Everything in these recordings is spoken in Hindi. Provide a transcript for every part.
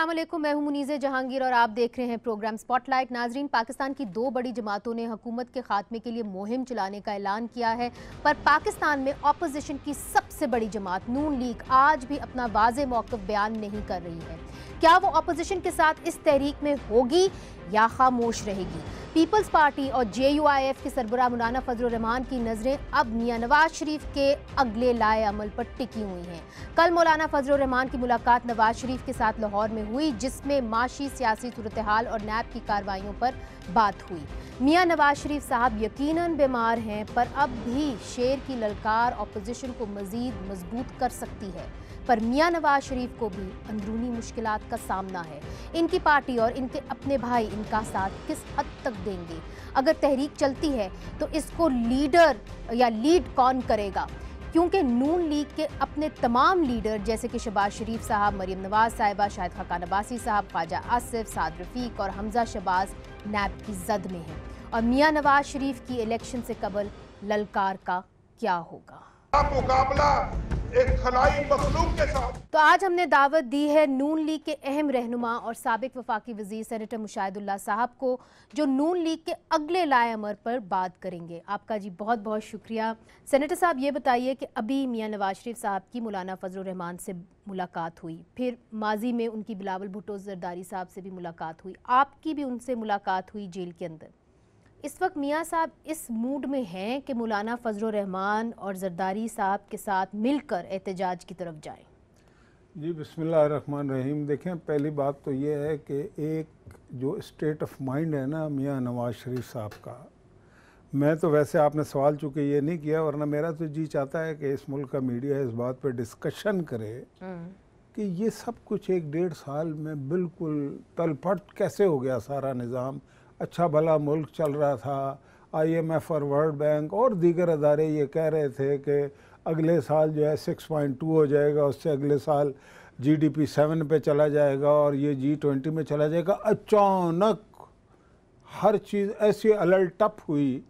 अस्सलामुअलैकुम, मैं हूं मुनीज़े जहांगीर और आप देख रहे हैं प्रोग्राम स्पॉटलाइट। नाजरीन, पाकिस्तान की दो बड़ी जमातों ने हुकूमत के खात्मे के लिए मुहिम चलाने का ऐलान किया है, पर पाकिस्तान में अपोजिशन की सबसे बड़ी जमात नून लीग आज भी अपना वाज़े मौक़िफ़ बयान नहीं कर रही है। क्या वो अपोजिशन के साथ इस तहरीक में होगी या खामोश रहेगी? पीपल्स पार्टी और JUIF के सरबराह मौलाना फजल रहमान की नज़रें अब मियां नवाज शरीफ के अगले लाए अमल पर टिकी हुई हैं। कल मौलाना फजल रहमान की मुलाकात नवाज शरीफ के साथ लाहौर में हुई, जिसमें माशी सियासी सूरत हाल और नैब की कार्रवाइयों पर बात हुई। मियां नवाज शरीफ साहब यकीनन बीमार हैं, पर अब भी शेर की ललकार अपोजिशन को मजीद मजबूत कर सकती है। पर मियां नवाज शरीफ को भी अंदरूनी मुश्किलात का सामना है। इनकी पार्टी और इनके अपने भाई इनका साथ किस हद तक देंगे? अगर तहरीक चलती है तो इसको लीडर या लीड कौन करेगा? क्योंकि नून लीग के अपने तमाम लीडर जैसे कि शहबाज शरीफ साहब, मरीम नवाज साहिबा, शाहिद खाकान अब्बासी साहब, ख्वाजा आसिफ, साद रफीक और हमजा शहबाज नैब की जद में हैं। और मियां नवाज शरीफ की इलेक्शन से कबल ललकार का क्या होगा? मुकाबला एक खलाई मखलूक के साथ। तो आज हमने दावत दी है नून लीग के अहम रहनुमा और साबिक वफाकी वजीर सेनेटर मुशाहिदुल्लाह साहब को, जो नून लीग के अगले लाए अमर पर बात करेंगे। आपका जी बहुत बहुत शुक्रिया। सेनेटर साहब, ये बताइए कि अभी मियां नवाज शरीफ साहब की मौलाना फजल रहमान से मुलाकात हुई, फिर माजी में उनकी बिलावल भुट्टो जरदारी साहब से भी मुलाकात हुई, आपकी भी उनसे मुलाकात हुई जेल के अंदर। इस वक्त मियां साहब इस मूड में हैं कि मौलाना फजल रहमान और जरदारी साहब के साथ मिलकर एहतजाज की तरफ जाएं? जी बिस्मिल्लाहिर्रहमानिर्रहीम। देखें, पहली बात तो ये है कि एक जो स्टेट ऑफ माइंड है ना मियां नवाज शरीफ साहब का, मैं तो वैसे आपने सवाल चूँकि ये नहीं किया, वरना मेरा तो जी चाहता है कि इस मुल्क का मीडिया इस बात पर डिस्कशन करे कि ये सब कुछ एक 1.5 साल में बिल्कुल तलपट कैसे हो गया सारा निज़ाम। अच्छा भला मुल्क चल रहा था, IMF और वर्ल्ड बैंक और दीगर अदारे ये कह रहे थे कि अगले साल जो है 6.2 हो जाएगा, उससे अगले साल GDP 7 पे चला जाएगा और ये G20 में चला जाएगा। अचानक हर चीज़ ऐसी अलर्ट अप हुई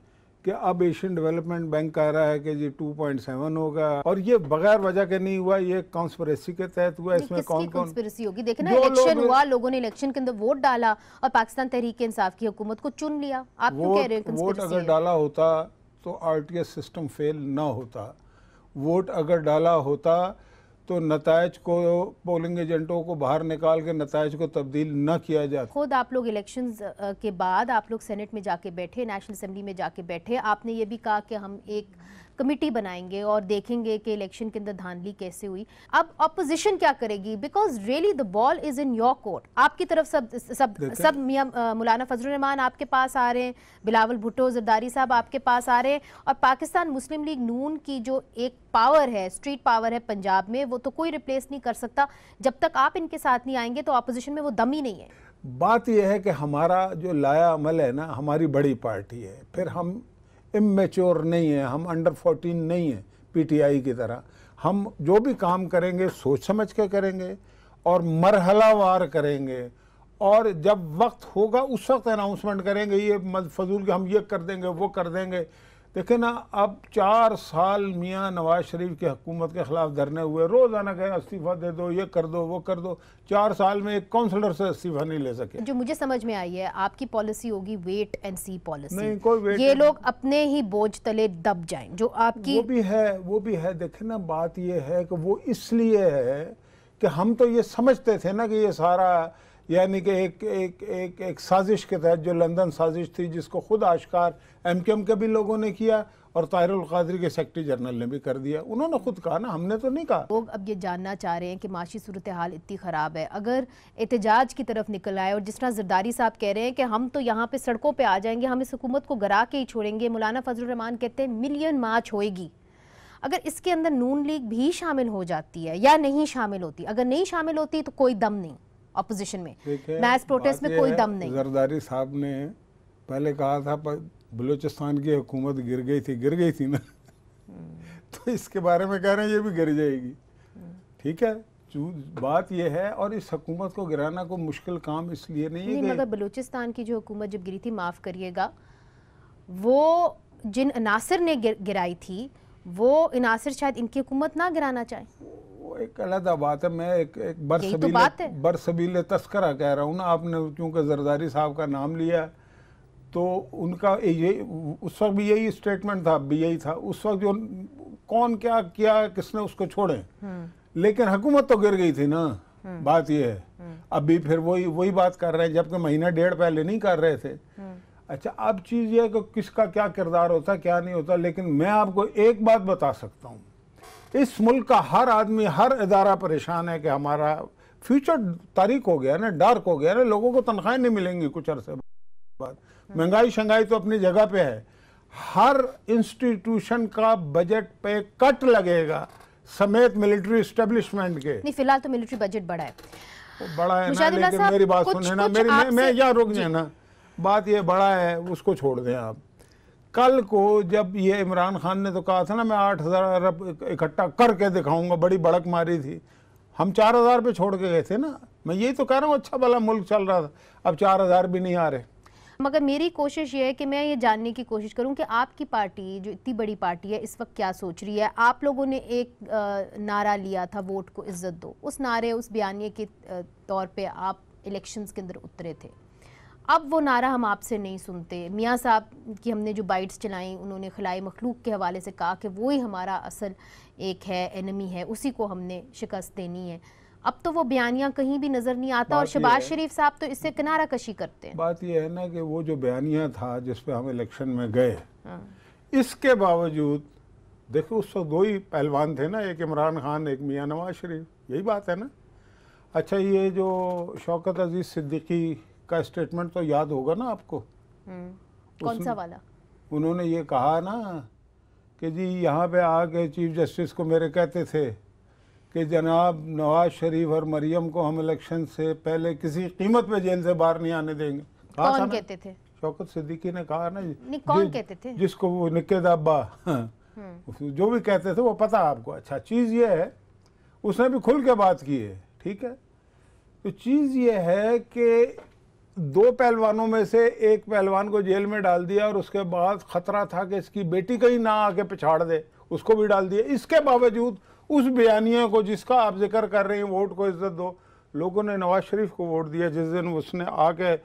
कि अब एशियन डेवलपमेंट बैंक कह रहा है कि जी 2.7 होगा, और ये बगैर वजह के नहीं हुआ, ये कॉन्स्पिरेसी के तहत हुआ। इसमें कौन कॉन्स्पिरेसी होगी? देखिए ना, इलेक्शन हुआ, लोगों ने इलेक्शन के अंदर वोट डाला और पाकिस्तान तहरीक इंसाफ की हुकूमत को चुन लिया। आप क्यों कह रहे हैं वोट अगर डाला होता तो RTS सिस्टम फेल ना होता। वोट अगर डाला होता तो नतायज को, पोलिंग एजेंटों को बाहर निकाल के नतायज को तब्दील न किया जाता। खुद आप लोग इलेक्शंस के बाद आप लोग सेनेट में जाके बैठे, नेशनल असेंबली में जाके बैठे, आपने ये भी कहा कि हम एक कमेटी बनाएंगे और देखेंगे कि इलेक्शन के अंदर धांधली कैसे हुई। अब अपोजिशन क्या करेगी? Because really the ball is in your court. आपकी तरफ सब मियां मौलाना फजल रहमान आपके पास आ रहे हैं, बिलावल भुट्टो जरदारी साहब आपके पास आ रहे हैं, और पाकिस्तान मुस्लिम लीग नून की जो एक पावर है, स्ट्रीट पावर है पंजाब में, वो तो कोई रिप्लेस नहीं कर सकता। जब तक आप इनके साथ नहीं आएंगे तो अपोजिशन में वो दम ही नहीं है। बात यह है कि हमारा जो लाया अमल है ना, हमारी बड़ी पार्टी है, फिर हम इमेच्योर नहीं है, हम अंडर 14 नहीं है PTI की तरह। हम जो भी काम करेंगे सोच समझ के करेंगे और मरहलावार करेंगे, और जब वक्त होगा उस वक्त अनाउंसमेंट करेंगे। ये फजूल के हम ये कर देंगे वो कर देंगे। देखिए ना, अब 4 साल मियां नवाज शरीफ की हुकूमत के खिलाफ धरने हुए, रोज़ाना कहे इस्तीफ़ा दे दो, ये कर दो वो कर दो। 4 साल में एक काउंसलर से इस्तीफ़ा नहीं ले सके। जो मुझे समझ में आई है, आपकी पॉलिसी होगी वेट एंड सी पॉलिसी। नहीं, कोई वेट, ये लोग अपने ही बोझ तले दब जाएं, जो आपकी वो भी है। देखिए ना, बात ये है कि वो इसलिए है कि हम तो ये समझते थे ना कि ये सारा यानी कि एक साजिश के तहत, जो लंदन साजिश थी, जिसको खुद आश्कार MKM के भी लोगों ने किया और ताहिरुल क़ादरी के सेक्रेटरी जनरल ने भी कर दिया। उन्होंने खुद कहा ना, हमने तो नहीं कहा। लोग अब ये जानना चाह रहे हैं कि माशी सूरत हाल इतनी ख़राब है, अगर एहतजाज की तरफ निकल आए, और जिस तरह जरदारी साहब कह रहे हैं कि हम तो यहाँ पे सड़कों पे आ जाएंगे, हम इस हुकूमत को गिरा के ही छोड़ेंगे। मौलाना फजल रहमान कहते हैं मिलियन मार्च होएगी। अगर इसके अंदर नून लीग भी शामिल हो जाती है या नहीं शामिल होती, अगर नहीं शामिल होती तो कोई दम नहीं अपोजिशन में, मैस प्रोटेस्ट में कोई दम नहीं। जरदारी साहब ने पहले कहा था बलूचिस्तान की हुकूमत गिर गई थी ना तो इसके बारे में कह रहे हैं ये भी गिर जाएगी। ठीक है, बात यह है, और इस हुकूमत को गिराना को मुश्किल काम इसलिए नहीं है। मगर बलूचिस्तान की जो हुकूमत जब गिरी थी, माफ़ करिएगा, वो जिन अनासिर ने गिराई थी, वो अनासिर शायद इनकी हुकूमत ना गिराना चाहे। वो एक अलग बात है। मैं एक यही तो बात है। बरसबीले तस्करा कह रहा हूँ ना। आपने क्योंकि जरदारी साहब का नाम लिया तो उनका ये उस वक्त भी यही स्टेटमेंट था, अब भी यही था उस वक्त, जो कौन क्या किया किसने उसको छोड़े, लेकिन हुकूमत तो गिर गई थी ना। बात ये है अभी फिर वही बात कर रहे हैं, जबकि महीना डेढ़ पहले नहीं कर रहे थे। अच्छा, अब चीज़ ये है कि किसका क्या किरदार होता है क्या नहीं होता, लेकिन मैं आपको एक बात बता सकता हूँ, इस मुल्क का हर आदमी हर इदारा परेशान है कि हमारा फ्यूचर तारीक हो गया ना, डार्क हो गया ना, लोगों को तनख्वाहें नहीं मिलेंगी कुछ अरसे बाद, महंगाई शंगाई तो अपनी जगह पे है, हर इंस्टीट्यूशन का बजट पे कट लगेगा समेत मिलिट्री एस्टेब्लिशमेंट के। नहीं, फिलहाल तो मिलिट्री बजट बड़ा है, बड़ा है ना, लेकिन मेरी बात सुने ना, मैं यहाँ रुक जाए ना, बात ये बड़ा है उसको छोड़ दें आप। कल को जब ये इमरान खान ने तो कहा था ना मैं 8,000 अरब इकट्ठा करके दिखाऊंगा, बड़ी बड़क मारी थी, हम 4,000 पे छोड़ के गए थे ना। मैं यही तो कह रहा हूँ, अच्छा भला मुल्क चल रहा था, अब 4,000 भी नहीं आ रहे। मगर मेरी कोशिश ये है कि मैं ये जानने की कोशिश करूं कि आपकी पार्टी जो इतनी बड़ी पार्टी है इस वक्त क्या सोच रही है। आप लोगों ने एक नारा लिया था, वोट को इज्जत दो, उस नारे उस बयानिए के तौर पे आप इलेक्शंस के अंदर उतरे थे। अब वो नारा हम आपसे नहीं सुनते। मियाँ साहब की हमने जो बाइट्स चलाई, उन्होंने खिलाई मखलूक के हवाले से कहा कि वो ही हमारा असल एक है, एनिमी है, उसी को हमने शिकस्त देनी है। अब तो वो बयानियां कहीं भी नजर नहीं आता और शहबाज शरीफ साहब तो इससे किनारा कशी करते हैं। बात ये है ना कि वो जो बयानिया था जिस पे हम इलेक्शन में गए, इसके बावजूद देखो उस वक्त 2 ही पहलवान थे ना, एक इमरान खान एक मियाँ नवाज शरीफ, यही बात है ना। अच्छा, ये जो शौकत अजीज सिद्दीकी का स्टेटमेंट तो याद होगा ना आपको, कौन सा वाला? उन्होंने ये कहा ना कि जी यहाँ पे आके चीफ जस्टिस को मेरे कहते थे कि जनाब नवाज शरीफ और मरियम को हम इलेक्शन से पहले किसी कीमत पे जेल से बाहर नहीं आने देंगे। कौन कहते थे? शौकत सिद्दीकी ने कहा ना। नहीं, कौन कहते थे? जिसको वो निकेद अब्बा जो भी कहते थे वो पता आपको। अच्छा, चीज़ ये है उसने भी खुल के बात की है, ठीक है। तो चीज़ ये है कि 2 पहलवानों में से एक पहलवान को जेल में डाल दिया और उसके बाद खतरा था कि इसकी बेटी कहीं ना आके पिछाड़ दे, उसको भी डाल दिया। इसके बावजूद उस बयानिया को जिसका आप जिक्र कर रहे हैं, वोट को इज्जत दो, लोगों ने नवाज शरीफ को वोट दिया। जिस दिन उसने आके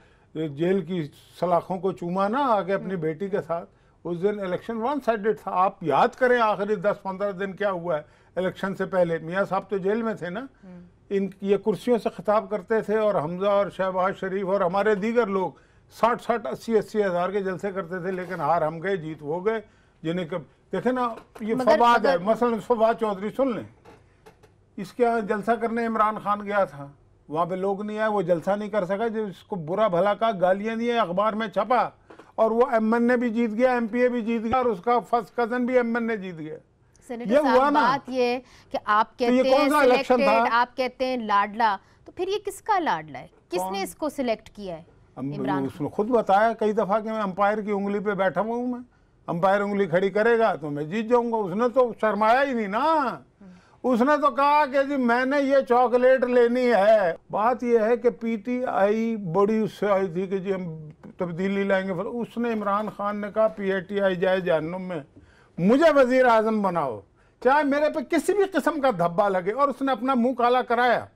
जेल की सलाखों को चूमा ना आके अपनी बेटी के साथ, उस दिन इलेक्शन वन साइडेड था। आप याद करें आखिरी 10-15 दिन क्या हुआ है इलेक्शन से पहले। मियाँ साहब तो जेल में थे ना, ये कुर्सियों से खिताब करते थे और हमजा और शहबाज शरीफ और हमारे दीगर लोग 60-60, 80-80 हज़ार के जलसे करते थे, लेकिन हार हम गए, जीत हो गए। जिन्हें कब देखे ना, ये फवाद है मसलन, फवाद चौधरी सुन लें, इसके यहाँ जलसा करने इमरान खान गया था, वहाँ पे लोग नहीं आए, वो जलसा नहीं कर सका, जो इसको बुरा भला का गालियाँ दिए, अखबार में छपा, और वो एमएन भी जीत गया, एमपीए भी जीत गया, और उसका फर्स्ट कजन भी एमएन ने जीत गया। ये हुआ ना। बात ये कि आप कहते हैं सिलेक्टेड, आप कहते हैं लाडला, तो फिर ये किसका लाडला है? किसने इसको सिलेक्ट किया है? इमरान उसने खुद बताया कई दफा कि मैं अंपायर की उंगली पे बैठा हुआ हूँ, मैं अंपायर उंगली खड़ी करेगा तो मैं जीत जाऊंगा। उसने तो शर्माया ही नहीं ना, उसने तो कहा कि जी मैंने ये चॉकलेट लेनी है। बात ये है कि पीटीआई बड़ी उससे आई थी कि जी हम तब्दीली लाएंगे, फिर उसने इमरान खान ने कहा पीटीआई जाए जहन्नुम में, मुझे वजीर आजम बनाओ, चाहे मेरे पे किसी भी किस्म का धब्बा लगे। और उसने अपना मुंह काला कराया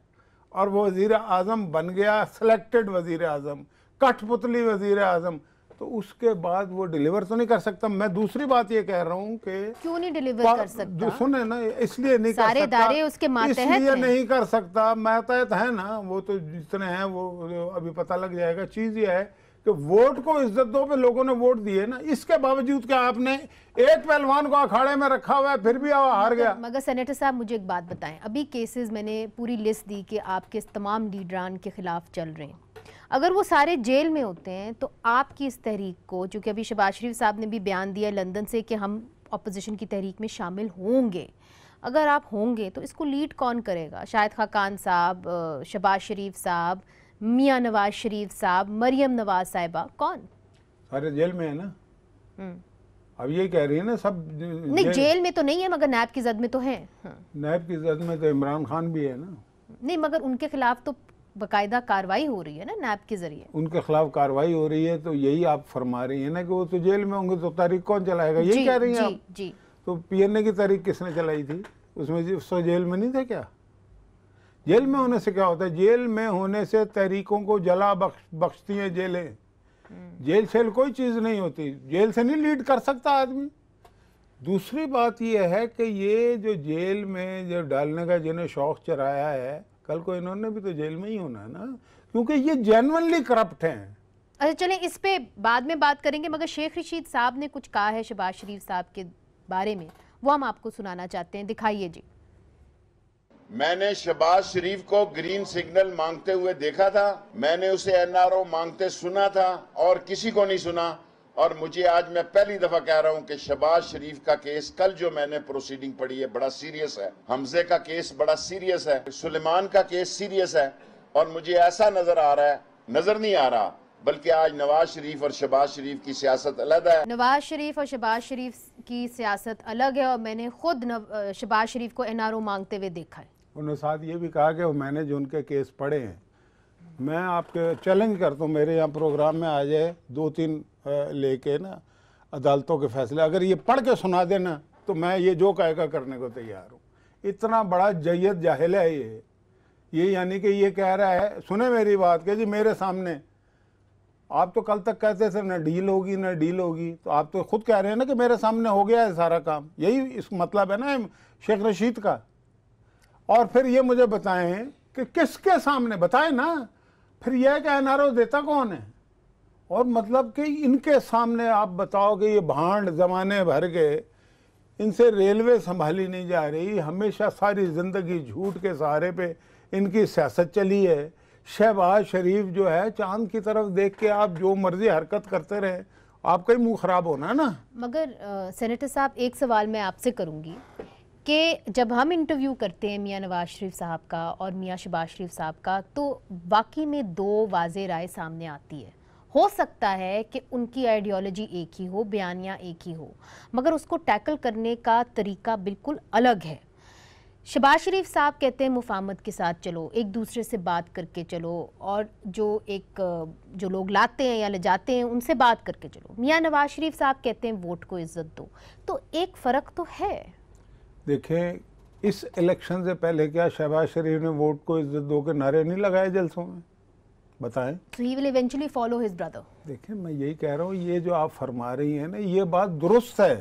और वो वजीर आजम बन गया, सिलेक्टेड वजीर आजम, कठपुतली वजीर आजम। तो उसके बाद वो डिलीवर तो नहीं कर सकता। मैं दूसरी बात ये कह रहा हूँ कि क्यों नहीं डिलीवर कर सकता? सुने ना, इसलिए नहीं सारे कर सकता, दायरे उसके मातहत इसलिए नहीं कर सकता, मातहत है ना, वो तो जितने हैं वो अभी पता लग जाएगा। चीज ये है कि वोट को इज्जत दो पे लोगों ने वोट दिए ना, इसके बावजूद क्या आपने एक पहलवान को अखाड़े में रखा हुआ है फिर भी हार गया। मगर सेनेटर साहब मुझे एक बात बताएं, अभी केसेस मैंने पूरी लिस्ट दी कि आपके तमाम लीडरान के खिलाफ चल रहे हैं, अगर वो सारे जेल में होते हैं तो आपकी इस तहरीक को, जो कि अभी शहबाज शरीफ साहब ने भी बयान दिया लंदन से कि हम अपोजिशन की तहरीक में शामिल होंगे, अगर आप होंगे तो इसको लीड कौन करेगा? शाहिद खाकान साहब, शहबाज शरीफ साहब, मियाँ नवाज शरीफ साहब, मरियम नवाज साहिबा, कौन? सारे जेल में है ना। अब ये कह रही है ना सब नहीं, जेल में तो नहीं है मगर नैब की जद में तो है। नैब की जद में तो इमरान खान भी है ना। नहीं, मगर उनके खिलाफ तो बाकायदा कार्रवाई हो रही है ना नैब के जरिए। उनके खिलाफ कार्रवाई हो रही है, तो यही आप फरमा रही है ना कि वो तो जेल में होंगे, तो तारीख कौन चलाएगा? यही कह रही हैं आप। जी। तो पीएनए की तारीख किसने चलाई थी? उसमें उसको जेल में नहीं थे क्या? जेल में होने से क्या होता है? जेल में होने से तहरीकों को जला बख्शती हैं जेलें। जेल शेल कोई चीज़ नहीं होती, जेल से नहीं लीड कर सकता आदमी। दूसरी बात यह है कि ये जो जेल में जो डालने का जिन्हें शौक चराया है, कल को इन्होंने भी तो जेल में ही होना है ना, क्योंकि ये जेन्युइनली करप्ट हैं। अच्छा चलें, इस पे बाद में बात करेंगे, मगर शेख रशीद साहब ने कुछ कहा है शहबाज शरीफ साहब के बारे में, वो हम आपको सुनाना चाहते हैं, दिखाइए जी। मैंने शहबाज शरीफ को ग्रीन सिग्नल मांगते हुए देखा था, मैंने उसे एनआरओ मांगते सुना था और किसी को नहीं सुना। और मुझे आज मैं पहली दफा कह रहा हूं कि शहबाज शरीफ का केस कल जो मैंने प्रोसीडिंग पढ़ी है बड़ा सीरियस है, हमजे का केस बड़ा सीरियस है, सुलेमान का केस सीरियस है। और मुझे ऐसा नजर आ रहा है, नजर नहीं आ रहा, बल्कि आज नवाज शरीफ और शहबाज शरीफ की सियासत अलग है। नवाज शरीफ और शहबाज शरीफ की सियासत अलग है और मैंने खुद शहबाज शरीफ को एनआरओ मांगते हुए देखा है। उन्होंने साथ ये भी कहा कि मैंने जो उनके केस पढ़े हैं, मैं आपके चैलेंज करता हूँ, मेरे यहाँ प्रोग्राम में आ जाए 2-3 लेके ना अदालतों के फैसले, अगर ये पढ़ के सुना देना तो मैं ये जो कहेगा करने को तैयार हूँ। इतना बड़ा जय्यत जाहिल है ये यानी कि ये कह रहा है, सुने मेरी बात कि जी मेरे सामने, आप तो कल तक कहते थे न डील होगी न डील होगी, तो आप तो खुद कह रहे हैं ना कि मेरे सामने हो गया है सारा काम। यही इस मतलब है ना शेख रशीद का। और फिर ये मुझे बताएं कि किसके सामने, बताएं ना, फिर यह कि एनआरओ देता कौन है? और मतलब कि इनके सामने आप बताओ कि ये भांड जमाने भर के, इनसे रेलवे संभाली नहीं जा रही, हमेशा सारी ज़िंदगी झूठ के सहारे पे इनकी सियासत चली है। शहबाज शरीफ जो है, चांद की तरफ देख के आप जो मर्जी हरकत करते रहे, आपका ही मुंह खराब होना है ना। मगर सेनेटर साहब, एक सवाल मैं आपसे करूंगी कि जब हम इंटरव्यू करते हैं मियां नवाज शरीफ साहब का और मियां शहबाज शरीफ साहब का, तो वाकई में दो वाज़ेह राय सामने आती है। हो सकता है कि उनकी आइडियोलॉजी एक ही हो, बयानियाँ एक ही हो, मगर उसको टैकल करने का तरीका बिल्कुल अलग है। शहबाज शरीफ साहब कहते हैं मुफाहमत के साथ चलो, एक दूसरे से बात करके चलो, और जो लोग लाते हैं या ले जाते हैं उनसे बात करके चलो। मियां नवाज शरीफ साहब कहते हैं वोट को इज्जत दो। तो एक फ़र्क तो है। देखें, इस इलेक्शन से पहले क्या शहबाज शरीफ ने वोट को इज्जत दो के नारे नहीं लगाए जलसों में? बताएं। So he will eventually follow his brother. देखें, मैं यही कह रहा हूँ, ये जो आप फरमा रही हैं ना, ये बात दुरुस्त है।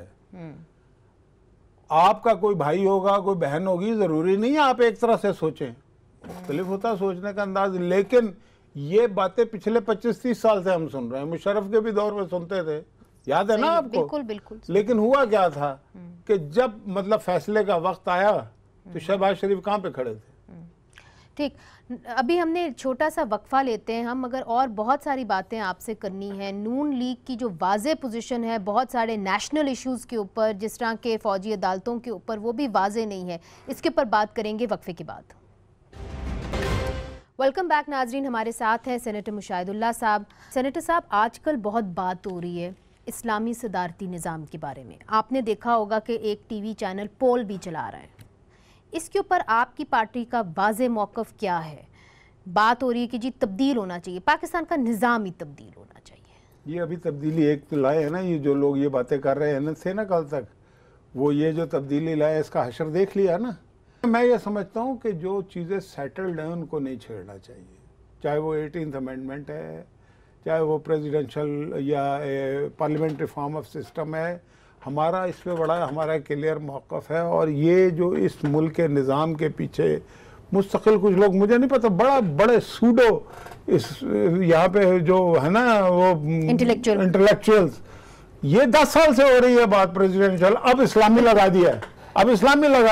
आपका कोई भाई होगा, कोई बहन होगी, ज़रूरी नहीं है आप एक तरह से सोचें, मुख्तलिफ होता सोचने का अंदाज। लेकिन ये बातें पिछले 25-30 साल से हम सुन रहे हैं, मुशर्रफ के भी दौर में सुनते थे, याद है ना आपको? बिल्कुल बिल्कुल। लेकिन हुआ क्या था कि जब मतलब फैसले का वक्त आया तो शहबाज शरीफ कहाँ पे खड़े थे? ठीक, अभी हमने छोटा सा वक्फा लेते हैं हम, मगर और बहुत सारी बातें आपसे करनी है। नून लीग की जो वाज़े पोजीशन है बहुत सारे नेशनल इश्यूज़ के ऊपर, जिस तरह के फ़ौजी अदालतों के ऊपर, वो भी वाज़े नहीं है। इसके ऊपर बात करेंगे वक्फे के बाद। वेलकम बैक नाजरीन, हमारे साथ हैं सेनेटर मुशाहिदुल्लाह साहब। सेनेटर साहब, आजकल बहुत बात हो रही है इस्लामी सदारती निज़ाम के बारे में। आपने देखा होगा कि एक टीवी चैनल पोल भी चला रहा है। इसके ऊपर आपकी पार्टी का वाज़े मौक़िफ़ क्या है? बात हो रही है कि जी तब्दील होना चाहिए, पाकिस्तान का निज़ाम ही तब्दील होना चाहिए। ये अभी तब्दीली एक तो लाए है ना, ये जो लोग ये बातें कर रहे हैं ना थे ना कल तक, वो ये जो तब्दीली लाए इसका हशर देख लिया ना। मैं ये समझता हूँ कि जो चीज़ें सेटल्ड हैं उनको नहीं छेड़ना चाहिए, चाहे वो 18th अमेंडमेंट है, चाहे वो प्रेसिडेंशियल या पार्लियामेंट्री रिफॉर्म ऑफ सिस्टम है। हमारा इस पर बड़ा हमारा क्लियर मौक़िफ़ है। और ये जो इस मुल्क के निज़ाम के पीछे मुस्तकिल कुछ लोग, मुझे नहीं पता, बड़े सूडो इस यहाँ पे जो है ना वो इंटेलेक्चुअल्स, ये 10 साल से हो रही है बात प्रेसिडेंशियल, अब इस्लामी लगा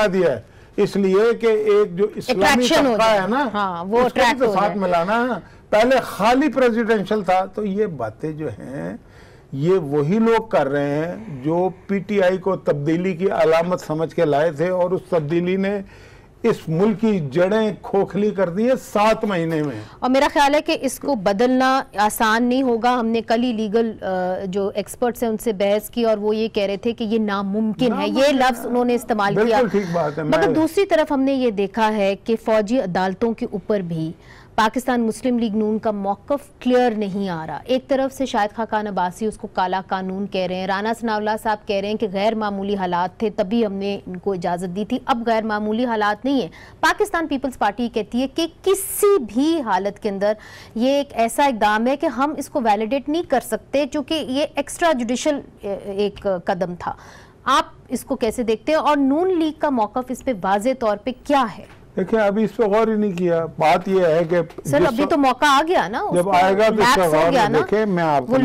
दिया है, इसलिए कि एक जो इस्लामी तबका है ना, हाँ, वो तो साथ मिलाना। पहले खाली प्रेसिडेंशियल था। तो ये बातें जो हैं ये वही लोग कर रहे हैं जो पीटीआई को तब्दीली की अलामत समझ के लाए थे, और उस तब्दीली ने इस मुल्क की जड़ें खोखली कर दी है 7 महीने में। और मेरा ख्याल है कि इसको बदलना आसान नहीं होगा। हमने कल ही लीगल जो एक्सपर्ट्स हैं उनसे बहस की, और वो ये कह रहे थे कि ये नामुमकिन है, ये लफ्ज़ उन्होंने इस्तेमाल किया। ठीक बात है। मगर दूसरी तरफ हमने ये देखा है कि फ़ौजी अदालतों के ऊपर भी पाकिस्तान मुस्लिम लीग नून का मौकफ क्लियर नहीं आ रहा। एक तरफ से शाहिद खान अब्बासी उसको काला कानून कह रहे हैं, राना सनाउल्लाह साहब कह रहे हैं कि गैर मामूली हालात थे तभी हमने इनको इजाज़त दी थी, अब गैर मामूली हालात नहीं है। पाकिस्तान पीपल्स पार्टी कहती है कि किसी भी हालत के अंदर ये एक ऐसा इकदाम है कि हम इसको वैलिडेट नहीं कर सकते, क्योंकि ये एक्स्ट्रा जुडिशल एक कदम था। आप इसको कैसे देखते हैं और नून लीग का मौकफ इस पे वाज़े तौर पे क्या है? देखिए, अभी इस पे गौर ही नहीं किया। बात यह है कि सर अभी तो मौका आ गया ना, जब आएगा तो इसका गौर देखें। मैं आपको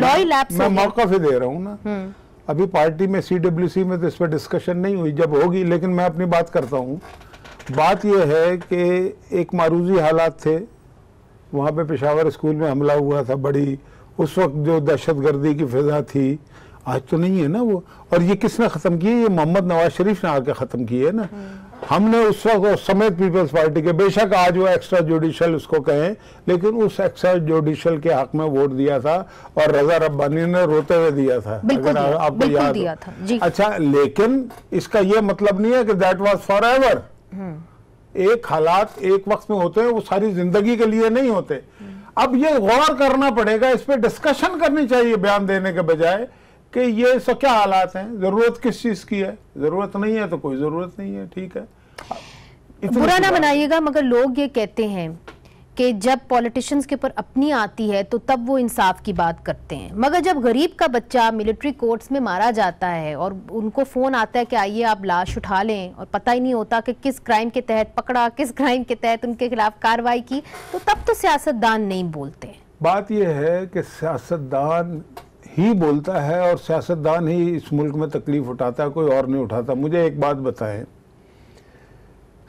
मैं मौका भी दे रहा हूँ ना। अभी पार्टी में CWC में तो इस पर डिस्कशन नहीं हुई, जब होगी। लेकिन मैं अपनी बात करता हूँ। बात यह है कि एक मारूजी हालात थे, वहाँ पे पेशावर स्कूल में हमला हुआ था, बड़ी उस वक्त जो दहशतगर्दी की फिजा थी, आज तो नहीं है ना वो। और ये किसने ख़त्म किए? ये मोहम्मद नवाज शरीफ ने आके ख़त्म किए है ना। हमने उस वक्त समेत पीपल्स पार्टी के, बेशक आज वो एक्स्ट्रा जुडिशल उसको कहें, लेकिन उस एक्स्ट्रा जुडिशल के हक में वोट दिया था और रजा रब्बानी ने रोते हुए दिया था, अगर आपको याद हो। अच्छा, लेकिन इसका ये मतलब नहीं है कि दैट वाज फॉर एवर। एक हालात एक वक्त में होते हैं, वो सारी जिंदगी के लिए नहीं होते। अब ये गौर करना पड़ेगा, इस पर डिस्कशन करनी चाहिए बयान देने के बजाय कि ये सब क्या हालात हैं, जरूरत किस चीज की है। जरूरत नहीं है तो कोई जरूरत नहीं है, ठीक है, बुरा ना बनाइएगा। मगर लोग ये कहते हैं कि जब पॉलिटिशियंस के ऊपर अपनी आती है तो तब वो इंसाफ की बात करते हैं, मगर जब गरीब का बच्चा मिलिट्री कोर्ट्स में मारा जाता है और उनको फोन आता है कि आइए आप लाश उठा लें, और पता ही नहीं होता कि किस क्राइम के तहत पकड़ा, किस क्राइम के तहत उनके खिलाफ कार्रवाई की, तो तब तो सियासतदान नहीं बोलते। बात यह है कि सियासतदान ही बोलता है और सियासतदान ही इस मुल्क में तकलीफ उठाता है, कोई और नहीं उठाता। मुझे एक बात बताएं,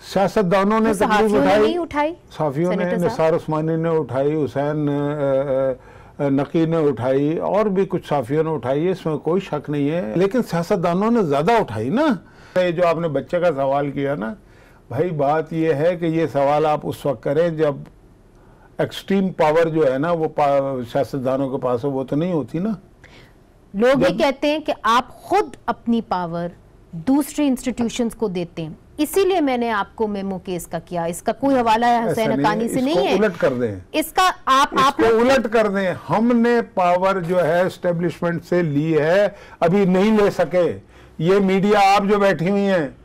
सियासतदानों ने तकलीफ उठाई, साफियों ने, निसार उस्मानी ने उठाई, हुसैन नकी ने उठाई, और भी कुछ साफियों ने उठाई है, इसमें कोई शक नहीं है। लेकिन सियासतदानों ने ज्यादा उठाई ना। ये जो आपने बच्चे का सवाल किया ना भाई, बात ये है कि ये सवाल आप उस वक्त करें जब एक्सट्रीम पावर जो है ना वो सियासतदानों के पास हो, वो तो नहीं होती ना। लोग ये कहते हैं कि आप खुद अपनी पावर दूसरी इंस्टीट्यूशंस को देते हैं, इसीलिए मैंने आपको मेमो केस का किया। इसका कोई हवाला है हुसैन हक्कानी से नहीं है। उलट कर दें इसका, आप उलट कर दें। हमने पावर जो है एस्टेब्लिशमेंट से ली है, अभी नहीं ले सके। ये मीडिया आप जो बैठी हुई हैं,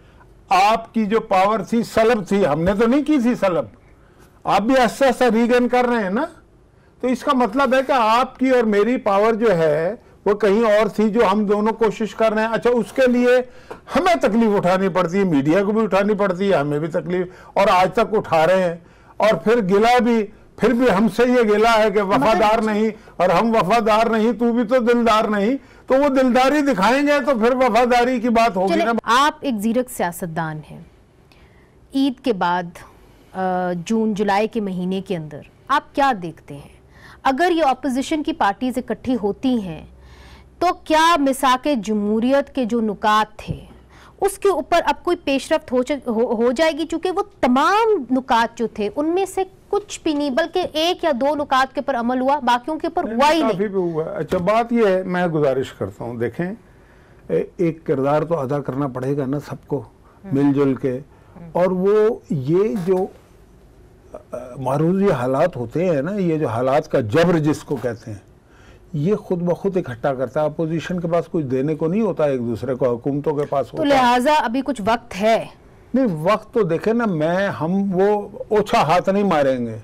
आपकी जो पावर थी सलब थी, हमने तो नहीं की थी सलब। आप भी ऐसा ऐसा रीगन कर रहे हैं ना, तो इसका मतलब है कि आपकी और मेरी पावर जो है वो कहीं और थी, जो हम दोनों कोशिश कर रहे हैं। अच्छा, उसके लिए हमें तकलीफ उठानी पड़ती है, मीडिया को भी उठानी पड़ती है, हमें भी तकलीफ, और आज तक उठा रहे हैं। और फिर गिला भी, फिर भी हमसे ये गिला है कि वफादार नहीं, और हम वफादार नहीं, तू भी तो दिलदार नहीं, तो वो दिलदारी दिखाएंगे तो फिर वफादारी की बात होगी ना। आप एक जीरक सियासतदान हैं, ईद के बाद जून जुलाई के महीने के अंदर आप क्या देखते हैं? अगर ये ऑपोजिशन की पार्टीज इकट्ठी होती हैं तो क्या मिसाके जमहूरियत के जो नुकात थे उसके ऊपर अब कोई पेशरफ्त हो जाएगी? चूंकि वो तमाम नुकात जो थे उनमें से कुछ भी नहीं, बल्कि एक या दो नुकात के ऊपर अमल हुआ, बाकियों के ऊपर हुआ ही नहीं। हुआ। अच्छा, बात ये है, मैं गुजारिश करता हूँ, देखें एक किरदार तो अदा करना पड़ेगा ना सबको मिलजुल के, और वो ये जो मारूजी हालात होते हैं ना, ये जो हालात का जबर जिसको कहते हैं, ये खुद ब खुद इकट्ठा करता है। अपोजिशन के पास कुछ देने को नहीं होता एक दूसरे को, हुकूमतों के पास तो लिहाजा अभी कुछ वक्त है। नहीं, वक्त तो देखे ना, हम वो ओछा हाथ नहीं मारेंगे।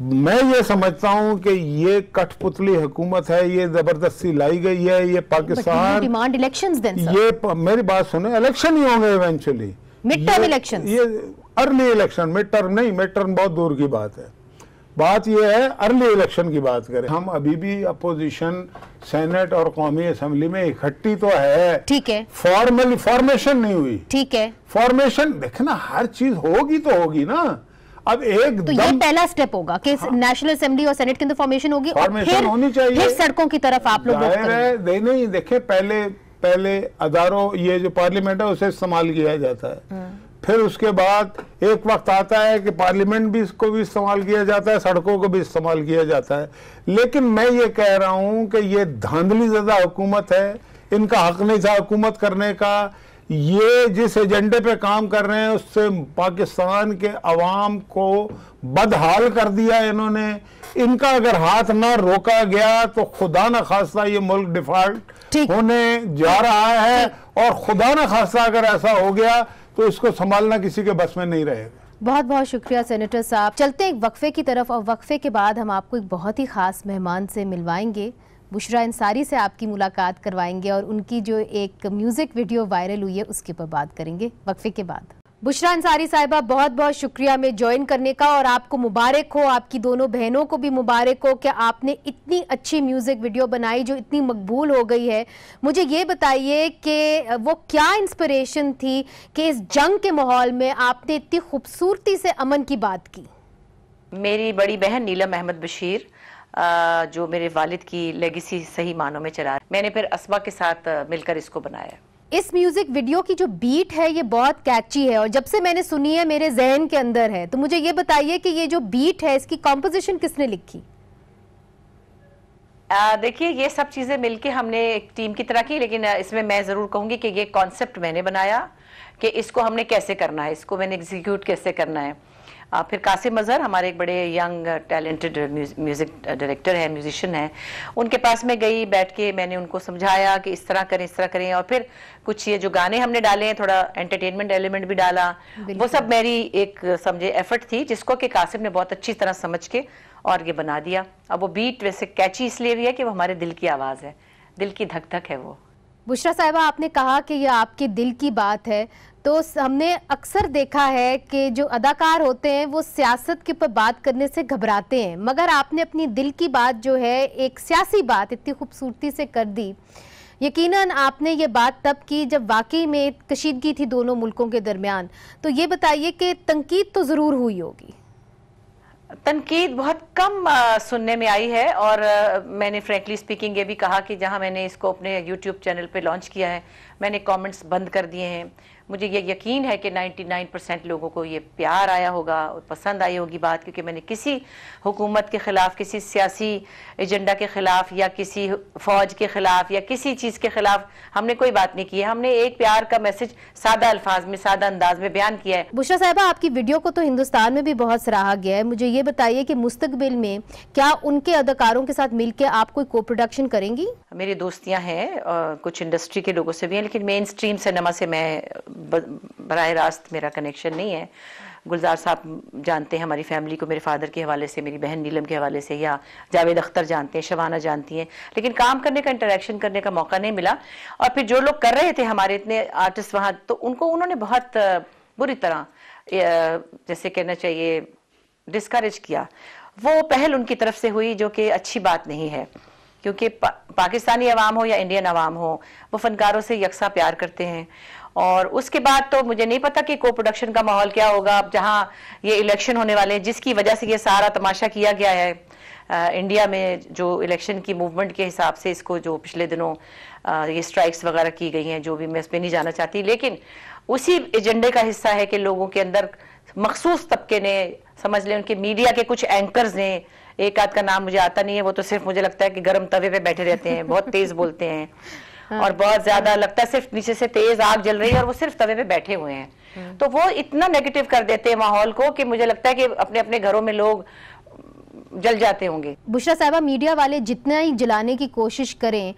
मैं ये समझता हूँ कि ये कठपुतली हुकूमत है, ये जबरदस्ती लाई गई है, ये पाकिस्तान डिमांड इलेक्शंस दें सर। ये मेरी बात सुने, इलेक्शन ही होंगे इवेंचुअली, मिड टर्म इलेक्शन, ये अर्ली इलेक्शन, मिड टर्म नहीं, मिड टर्म बहुत दूर की बात है। बात यह है अर्ली इलेक्शन की बात करें। हम अभी भी अपोजिशन सेनेट और कौमी असेंबली में इकट्ठी तो है, ठीक है, फॉर्मली फॉर्मेशन नहीं हुई, ठीक है, फॉर्मेशन देखना हर चीज होगी तो होगी ना। अब एक तो ये पहला स्टेप होगा कि नेशनल असेंबली और सेनेट के अंदर फॉर्मेशन होगी, फॉर्मेशन होनी चाहिए, फिर सड़कों की तरफ आप लोग नहीं देखे, पहले अदारों, ये जो पार्लियामेंट है उसे इस्तेमाल किया जाता है, फिर उसके बाद एक वक्त आता है कि पार्लियामेंट भी इसको भी इस्तेमाल किया जाता है, सड़कों को भी इस्तेमाल किया जाता है। लेकिन मैं ये कह रहा हूं कि ये धांधली ज़्यादा हुकूमत है, इनका हक नहीं था हुकूमत करने का, ये जिस एजेंडे पे काम कर रहे हैं उससे पाकिस्तान के अवाम को बदहाल कर दिया इन्होंने। इनका अगर हाथ ना रोका गया तो खुदा न खास्ता ये मुल्क डिफॉल्ट होने जा रहा है, और खुदा न खास्ता अगर ऐसा हो गया तो इसको संभालना किसी के बस में नहीं रहेगा। बहुत बहुत शुक्रिया सेनेटर साहब। चलते हैं एक वक्फे की तरफ, और वक्फे के बाद हम आपको एक बहुत ही खास मेहमान से मिलवाएंगे। बुशरा अंसारी से आपकी मुलाकात करवाएंगे और उनकी जो एक म्यूजिक वीडियो वायरल हुई है उसके ऊपर बात करेंगे वक्फे के बाद। बुशरा अंसारी साहिबा, बहुत बहुत शुक्रिया में ज्वाइन करने का, और आपको मुबारक हो, आपकी दोनों बहनों को भी मुबारक हो कि आपने इतनी अच्छी म्यूजिक वीडियो बनाई जो इतनी मकबूल हो गई है। मुझे ये बताइए कि वो क्या इंस्पिरेशन थी कि इस जंग के माहौल में आपने इतनी खूबसूरती से अमन की बात की। मेरी बड़ी बहन नीलम अहमद बशीर जो मेरे वालिद की लेगेसी सही मानों में चला, मैंने फिर असमा के साथ मिलकर इसको बनाया। इस म्यूजिक वीडियो की जो बीट है ये बहुत कैची है, और जब से मैंने सुनी है मेरे जहन के अंदर है। तो मुझे ये बताइए कि ये जो बीट है इसकी कॉम्पोजिशन किसने लिखी? देखिए, ये सब चीज़ें मिलके हमने एक टीम की तरह की, लेकिन इसमें मैं ज़रूर कहूँगी कि ये कॉन्सेप्ट मैंने बनाया कि इसको हमने कैसे करना है, इसको मैंने एग्जीक्यूट कैसे करना है। फिर कासिम अजहर हमारे एक बड़े यंग टैलेंटेड म्यूज़िक डायरेक्टर है, म्यूजिशियन है, उनके पास में गई, बैठ के मैंने उनको समझाया कि इस तरह करें, इस तरह करें। और फिर कुछ ये जो गाने हमने डाले हैं, थोड़ा एंटरटेनमेंट एलिमेंट भी डाला, वो सब मेरी एक समझे एफर्ट थी, जिसको कि कासिम ने बहुत अच्छी तरह समझ के और ये बना दिया। अब वो बीट वैसे कैची इसलिए भी है कि वो हमारे दिल की आवाज़ है, दिल की धक धक है वो। बुशरा साहिबा, आपने कहा कि ये आपके दिल की बात है, तो हमने अक्सर देखा है कि जो अदाकार होते हैं वो सियासत के ऊपर बात करने से घबराते हैं, मगर आपने अपनी दिल की बात जो है, एक सियासी बात इतनी खूबसूरती से कर दी। यकीनन आपने ये बात तब की जब वाकई में कशीदगी थी दोनों मुल्कों के दरमियान। तो ये बताइए कि तनकीद तो ज़रूर हुई होगी। तनकीद बहुत कम सुनने में आई है, और मैंने फ्रैंकली स्पीकिंग ये भी कहा कि जहां मैंने इसको अपने यूट्यूब चैनल पे लॉन्च किया है, मैंने कमेंट्स बंद कर दिए हैं। मुझे ये यकीन है कि 99% लोगों को ये प्यार आया होगा और पसंद आई होगी बात, क्योंकि मैंने किसी हुकूमत के ख़िलाफ़, किसी सियासी एजेंडा के ख़िलाफ़, या किसी फ़ौज के ख़िलाफ़, या किसी चीज़ के ख़िलाफ़ हमने कोई बात नहीं की है। हमने एक प्यार का मैसेज सादा अल्फाज में, सादा अंदाज में बयान किया है। बुशरा साहिबा, आपकी वीडियो को तो हिंदुस्तान में भी बहुत सराहा गया है। मुझे ये बताइए कि मुस्तकबिल में क्या उनके अदाकारों के साथ मिलकर आप कोई को प्रोडक्शन करेंगी? मेरी दोस्तियां हैं, कुछ इंडस्ट्री के लोगों से भी हैं, लेकिन मेन स्ट्रीम सिनेमा से मैं बराह रास्त मेरा कनेक्शन नहीं है। गुलजार साहब जानते हैं हमारी फैमिली को, मेरे फादर के हवाले से, मेरी बहन नीलम के हवाले से, या जावेद अख्तर जानते हैं, शबाना जानती हैं, लेकिन काम करने का, इंटरेक्शन करने का मौका नहीं मिला। और फिर जो लोग कर रहे थे हमारे इतने आर्टिस्ट वहाँ, तो उन्होंने बहुत बुरी तरह, जैसे कहना चाहिए, डिस्करेज किया। वो पहल उनकी तरफ से हुई जो कि अच्छी बात नहीं है, क्योंकि पाकिस्तानी अवाम हो या इंडियन अवाम हो, वो फनकारों से यकसा प्यार करते हैं। और उसके बाद तो मुझे नहीं पता कि को प्रोडक्शन का माहौल क्या होगा। अब जहाँ ये इलेक्शन होने वाले हैं, जिसकी वजह से ये सारा तमाशा किया गया है इंडिया में, जो इलेक्शन की मूवमेंट के हिसाब से इसको, जो पिछले दिनों ये स्ट्राइक्स वगैरह की गई हैं, जो भी मैं इसमें नहीं जाना चाहती, लेकिन उसी एजेंडे का हिस्सा है कि लोगों के अंदर मखसूस तबके ने, समझ लें उनके मीडिया के कुछ एंकर्स ने, एक आध का नाम मुझे आता नहीं है, वो तो सिर्फ मुझे लगता है कि गर्म तवे पे बैठे रहते हैं, बहुत तेज बोलते हैं, और बहुत ज्यादा लगता है सिर्फ नीचे से तेज आग जल रही है और वो सिर्फ तवे पे बैठे हुए हैं। तो वो इतना नेगेटिव कर देते हैं माहौल को कि मुझे लगता है कि अपने अपने घरों में लोग जल जाते होंगे। बुशरा साहिबा, मीडिया वाले जितना ही जलाने की कोशिश करें,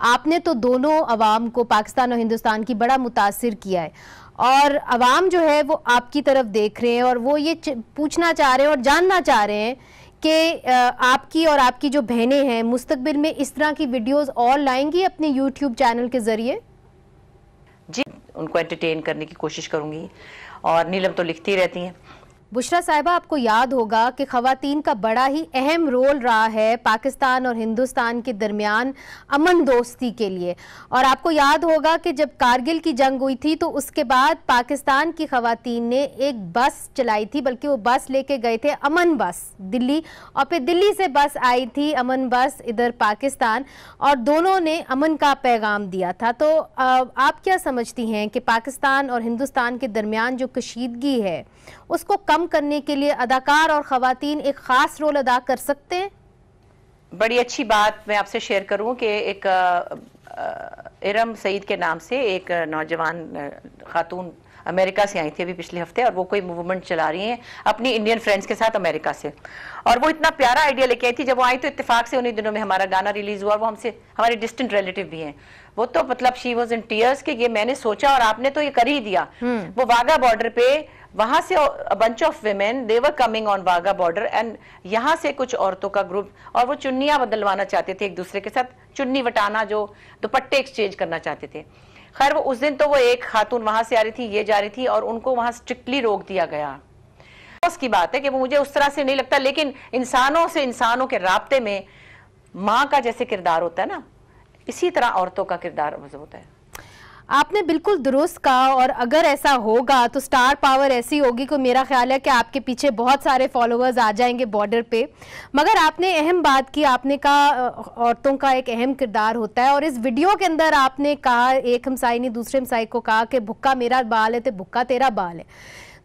आपने तो दोनों अवाम को, पाकिस्तान और हिंदुस्तान की, बड़ा मुतासिर किया है, और अवाम जो है वो आपकी तरफ देख रहे हैं, और वो ये पूछना चाह रहे हैं और जानना चाह रहे हैं कि आपकी और आपकी जो बहनें हैं मुस्तकबिल में इस तरह की वीडियोस और लाएंगी अपने यूट्यूब चैनल के जरिए? जी, उनको एंटरटेन करने की कोशिश करूंगी, और नीलम तो लिखती रहती हैं। बुशरा साहिबा, आपको याद होगा कि ख़वातीन का बड़ा ही अहम रोल रहा है पाकिस्तान और हिंदुस्तान के दरमियान अमन दोस्ती के लिए, और आपको याद होगा कि जब कारगिल की जंग हुई थी तो उसके बाद पाकिस्तान की ख़वातीन ने एक बस चलाई थी, बल्कि वो बस लेके गए थे, अमन बस, दिल्ली, और फिर दिल्ली से बस आई थी अमन बस इधर पाकिस्तान, और दोनों ने अमन का पैगाम दिया था। तो आप क्या समझती हैं कि पाकिस्तान और हिंदुस्तान के दरमियान जो कशीदगी है उसको कम करने के लिए अदाकार और ख़वातीन एक ख़ास रोल अदा कर सकते हैं? बड़ी अच्छी बात मैं आपसे शेयर करूं कि एक इरम सईद के नाम से एक नौजवान खातून अमेरिका से आई थी अभी पिछले हफ्ते, और वो कोई मूवमेंट चला रही हैं अपनी इंडियन फ्रेंड्स के साथ अमेरिका से। और वो इतना प्यारा आइडिया लेके आई थी। जब वो आई तो इत्तेफाक से उन्हीं दिनों में हमारा गाना रिलीज हुआ, और वो हमसे हमारे डिस्टेंट रिलेटिव भी हैं। वो तो मतलब शी वाज इन टीयर्स कि ये मैंने सोचा और आपने तो ये कर ही दिया। वो वाघा बॉर्डर पे, वहां से bunch of women they were coming on Wagah border, and यहाँ से कुछ औरतों का ग्रुप, और वो चुन्नियां बदलवाना चाहते थे एक दूसरे के साथ, चुन्नी वटाना, जो दुपट्टे एक्सचेंज करना चाहते थे। खैर वो उस दिन तो वो एक खातून वहां से आ रही थी, ये जा रही थी, और उनको वहां स्ट्रिक्टली रोक दिया गया। उसकी बात है कि वो मुझे उस तरह से नहीं लगता, लेकिन इंसानों से इंसानों के राब्ते में माँ का जैसे किरदार होता है ना, इसी तरह औरतों का किरदार होता है। आपने बिल्कुल दुरुस्त कहा, और अगर ऐसा होगा तो स्टार पावर ऐसी होगी कि मेरा ख्याल है कि आपके पीछे बहुत सारे फॉलोअर्स आ जाएंगे बॉर्डर पे। मगर आपने अहम बात की, आपने कहा औरतों का एक अहम किरदार होता है, और इस वीडियो के अंदर आपने कहा, एक हमसाई ने दूसरे हमसाई को कहा कि भुक्का मेरा बाल है तो भुक्का तेरा बाल है।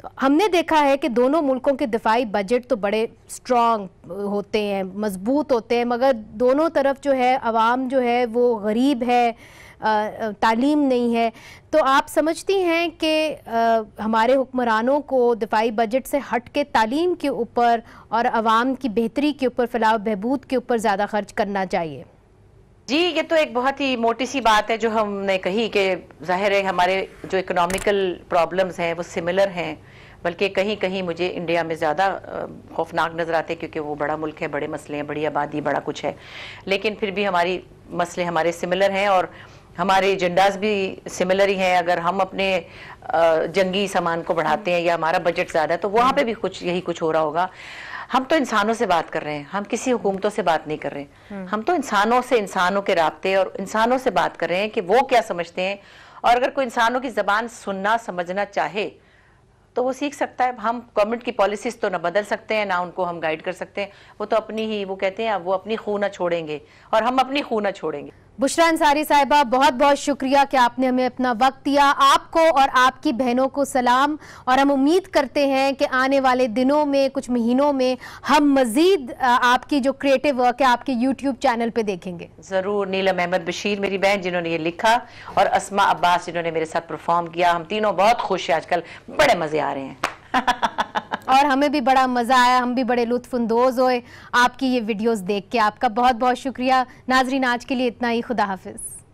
तो हमने देखा है कि दोनों मुल्कों के दिफाई बजट तो बड़े स्ट्रॉन्ग होते हैं, मजबूत होते हैं, मगर दोनों तरफ जो है अवाम जो है वो गरीब है, तालीम नहीं है। तो आप समझती हैं कि हमारे हुक्मरानों को दिफाई बजट से हट के तालीम के ऊपर और अवाम की बेहतरी के ऊपर, फलाह बहबूद के ऊपर ज़्यादा खर्च करना चाहिए? जी, ये तो एक बहुत ही मोटी सी बात है जो हमने कही कि जाहिर है हमारे जो इकोनॉमिकल प्रॉब्लम्स हैं वो सिमिलर हैं, बल्कि कहीं कहीं मुझे इंडिया में ज़्यादा खौफनाक नज़र आते हैं, क्योंकि वो बड़ा मुल्क है, बड़े मसले हैं, बड़ी आबादी, बड़ा कुछ है। लेकिन फिर भी हमारी मसले हमारे सिमिलर हैं, और हमारे एजेंडाज भी सिमिलर ही हैं। अगर हम अपने जंगी सामान को बढ़ाते हैं या हमारा बजट ज़्यादा है, तो वहाँ पे भी कुछ यही कुछ हो रहा होगा। हम तो इंसानों से बात कर रहे हैं, हम किसी हुकूमतों से बात नहीं कर रहे। हम तो इंसानों से, इंसानों के राब्ते और इंसानों से बात कर रहे हैं कि वो क्या समझते हैं, और अगर कोई इंसानों की ज़बान सुनना समझना चाहे तो वो सीख सकता है। हम गवर्नमेंट की पॉलिसीज तो ना बदल सकते हैं, ना उनको हम गाइड कर सकते हैं। वो तो अपनी ही, वो कहते हैं वो अपनी खून न छोड़ेंगे, और हम अपनी खून न छोड़ेंगे। बुशरा अंसारी साहिबा, बहुत बहुत शुक्रिया कि आपने हमें अपना वक्त दिया। आपको और आपकी बहनों को सलाम, और हम उम्मीद करते हैं कि आने वाले दिनों में, कुछ महीनों में हम मजीद आपकी जो क्रिएटिव वर्क है आपके यूट्यूब चैनल पे देखेंगे। ज़रूर। नीलम अहमद बशीर मेरी बहन जिन्होंने ये लिखा, और अस्मा अब्बास जिन्होंने मेरे साथ परफॉर्म किया। हम तीनों बहुत खुश हैं, आजकल बड़े मज़े आ रहे हैं। और हमें भी बड़ा मज़ा आया, हम भी बड़े लुत्फ़अंदोज़ हुए आपकी ये वीडियोस देख के। आपका बहुत बहुत शुक्रिया। नाज़रीन, आज के लिए इतना ही। खुदा हाफिज़।